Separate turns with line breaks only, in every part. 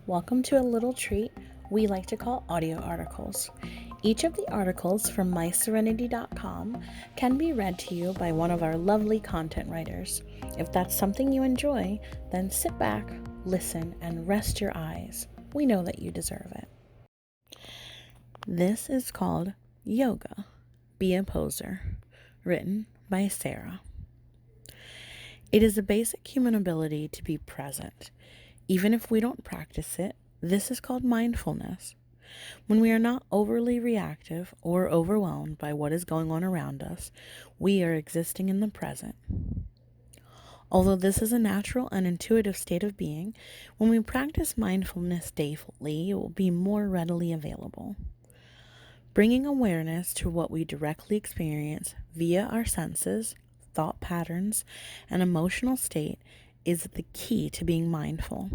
Welcome to a little treat we like to call audio articles. Each of the articles from MySoulrenity.com can be read to you by one of our lovely content writers. If that's something you enjoy, then sit back, listen, and rest your eyes. We know that you deserve it. This is called Yoga, Be a Poser, written by Sara. It is a basic human ability to be present. Even if we don't practice it, this is called mindfulness. When we are not overly reactive or overwhelmed by what is going on around us, we are existing in the present. Although this is a natural and intuitive state of being, when we practice mindfulness daily, it will be more readily available. Bringing awareness to what we directly experience via our senses, thought patterns, and emotional state is the key to being mindful.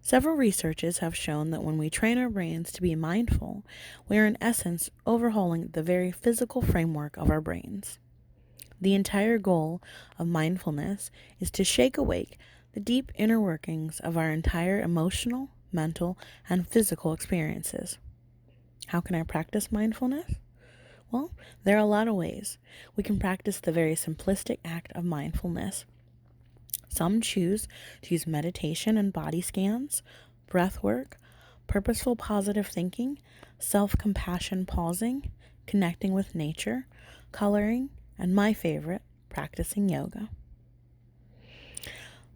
Several researches have shown that when we train our brains to be mindful, we are in essence overhauling the very physical framework of our brains. The entire goal of mindfulness is to shake awake the deep inner workings of our entire emotional, mental, and physical experiences. How can I practice mindfulness? Well, there are a lot of ways. We can practice the very simplistic act of mindfulness. Some choose to use meditation and body scans, breath work, purposeful positive thinking, self-compassion pausing, connecting with nature, coloring, and my favorite, practicing yoga.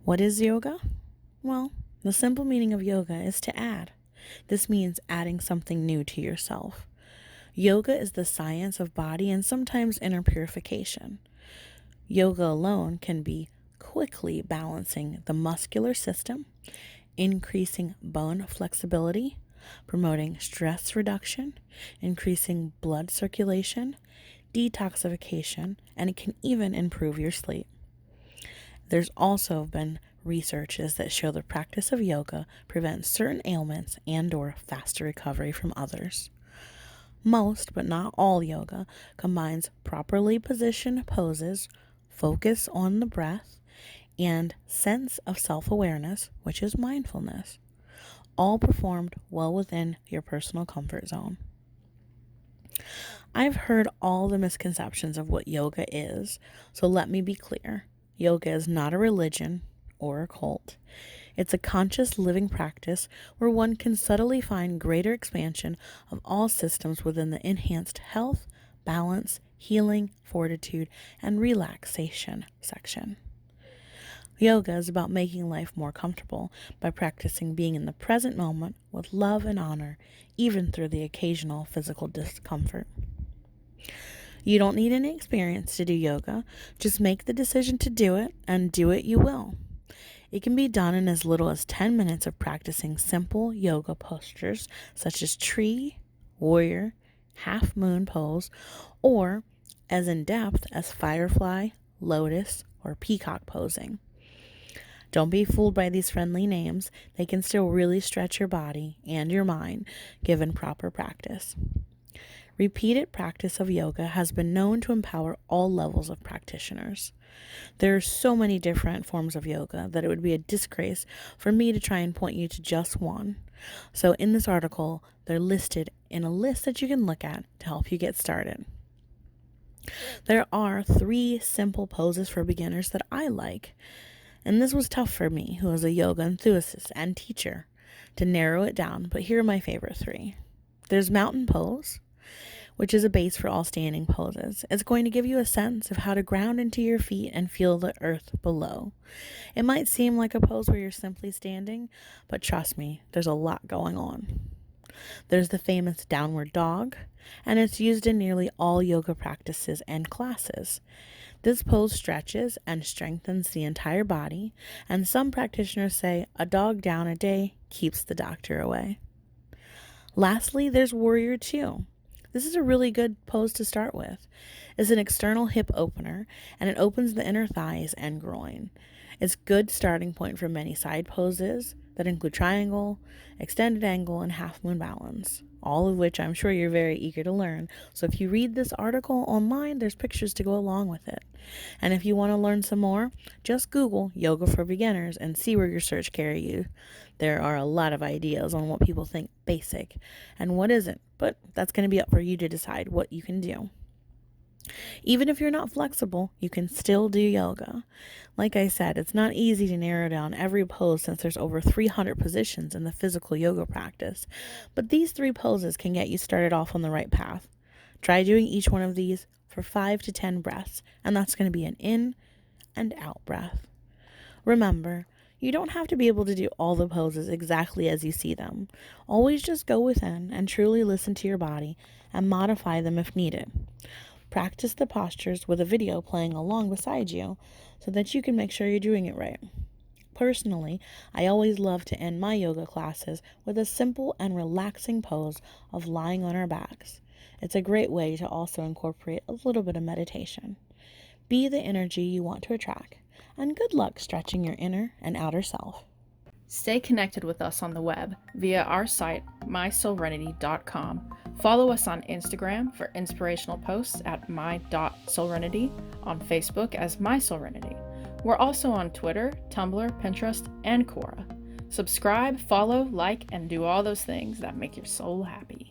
What is yoga? Well, the simple meaning of yoga is to add. This means adding something new to yourself. Yoga is the science of body and sometimes inner purification. Yoga alone can be quickly balancing the muscular system, increasing bone flexibility, promoting stress reduction, increasing blood circulation, detoxification, and it can even improve your sleep. There's also been researches that show the practice of yoga prevents certain ailments and/or faster recovery from others. Most, but not all yoga, combines properly positioned poses, focus on the breath, and sense of self-awareness, which is mindfulness, all performed well within your personal comfort zone. I've heard all the misconceptions of what yoga is, so let me be clear. Yoga is not a religion or a cult. It's a conscious living practice where one can subtly find greater expansion of all systems within the enhanced health, balance, healing, fortitude, and relaxation section. Yoga is about making life more comfortable by practicing being in the present moment with love and honor, even through the occasional physical discomfort. You don't need any experience to do yoga. Just make the decision to do it, and do it you will. It can be done in as little as 10 minutes of practicing simple yoga postures such as tree, warrior, half moon pose, or as in-depth as firefly, lotus, or peacock posing. Don't be fooled by these friendly names. They can still really stretch your body and your mind given proper practice. Repeated practice of yoga has been known to empower all levels of practitioners. There are so many different forms of yoga that it would be a disgrace for me to try and point you to just one. So in this article, they're listed in a list that you can look at to help you get started. There are 3 simple poses for beginners that I like. And this was tough for me, who is a yoga enthusiast and teacher, to narrow it down, but here are my favorite 3. There's mountain pose, which is a base for all standing poses. It's going to give you a sense of how to ground into your feet and feel the earth below. It might seem like a pose where you're simply standing, but trust me, there's a lot going on. There's the famous downward dog, and it's used in nearly all yoga practices and classes. This pose stretches and strengthens the entire body, and some practitioners say a dog down a day keeps the doctor away. Lastly, there's Warrior 2. This is a really good pose to start with. It's an external hip opener, and it opens the inner thighs and groin. It's a good starting point for many side poses. that include triangle, extended angle, and half moon balance, all of which I'm sure you're very eager to learn. So if you read this article online, there's pictures to go along with it. And if you want to learn some more, just Google yoga for beginners and see where your search carry you. There are a lot of ideas on what people think basic and what isn't, but that's going to be up for you to decide what you can do. Even if you're not flexible, you can still do yoga. Like I said, it's not easy to narrow down every pose since there's over 300 positions in the physical yoga practice, but these 3 poses can get you started off on the right path. Try doing each one of these for 5 to 10 breaths, and that's going to be an in and out breath. Remember, you don't have to be able to do all the poses exactly as you see them. Always just go within and truly listen to your body and modify them if needed. Practice the postures with a video playing along beside you so that you can make sure you're doing it right. Personally, I always love to end my yoga classes with a simple and relaxing pose of lying on our backs. It's a great way to also incorporate a little bit of meditation. Be the energy you want to attract, and good luck stretching your inner and outer self.
Stay connected with us on the web via our site, MySoulrenity.com. Follow us on Instagram for inspirational posts at my.soulrenity, on Facebook as MySoulrenity. We're also on Twitter, Tumblr, Pinterest, and Quora. Subscribe, follow, like, and do all those things that make your soul happy.